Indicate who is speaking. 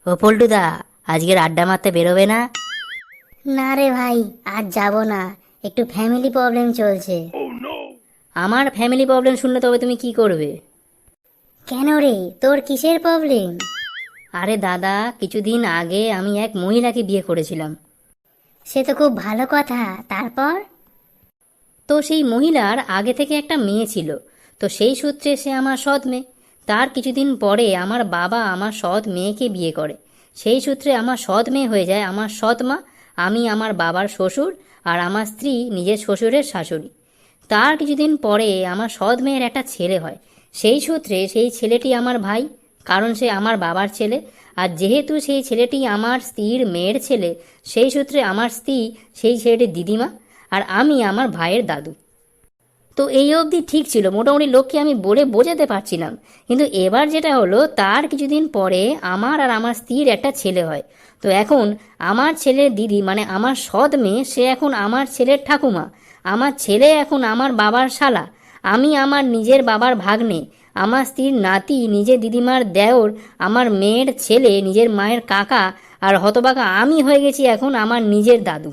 Speaker 1: ও পল্টুদা, আজকের আড্ডা মারতে বেরোবে না?
Speaker 2: না রে ভাই, আজ যাব না, একটু ফ্যামিলি প্রবলেম চলছে।
Speaker 1: আমার ফ্যামিলি প্রবলেম শুনলে তবে তুমি কি করবে?
Speaker 2: কেন রে, তোর কিসের প্রবলেম?
Speaker 1: আরে দাদা, কিছুদিন আগে আমি এক মহিলাকে বিয়ে করেছিলাম।
Speaker 2: সে তো খুব ভালো কথা, তারপর?
Speaker 1: তো সেই মহিলার আগে থেকে একটা মেয়ে ছিল। তো সেই সূত্রে সে আমার সৎ মেয়ে। তার কিছুদিন পরে আমার বাবা আমার সৎ মেয়েকে বিয়ে করে। সেই সূত্রে আমার সৎ মেয়ে হয়ে যায় আমার সৎ মা। আমি আমার বাবার শ্বশুর, আর আমার স্ত্রী নিজের শ্বশুরের শাশুড়ি। তার কিছুদিন পরে আমার সৎ মেয়ের একটা ছেলে হয়। সেই সূত্রে সেই ছেলেটি আমার ভাই, কারণ সে আমার বাবার ছেলে। আর যেহেতু সেই ছেলেটি আমার স্ত্রীর মেয়ের ছেলে, সেই সূত্রে আমার স্ত্রী সেই ছেলেটির দিদিমা, আর আমি আমার ভাইয়ের দাদু। তো এই অবধি ঠিক ছিল, মোটামুটি লোককে আমি বলে বোঝাতে পারছিলাম। কিন্তু এবার যেটা হলো, তার কিছুদিন পরে আমার আর আমার স্ত্রীর একটা ছেলে হয়। তো এখন আমার ছেলের দিদি মানে আমার সৎ মেয়ে, সে এখন আমার ছেলের ঠাকুমা। আমার ছেলে এখন আমার বাবার শালা। আমি আমার নিজের বাবার ভাগ্নে। আমার স্ত্রীর নাতি নিজের দিদিমার দেওর। আমার মেয়ের ছেলে নিজের মায়ের কাকা। আর হতবাকা আমি হয়ে গেছি এখন আমার নিজের দাদু।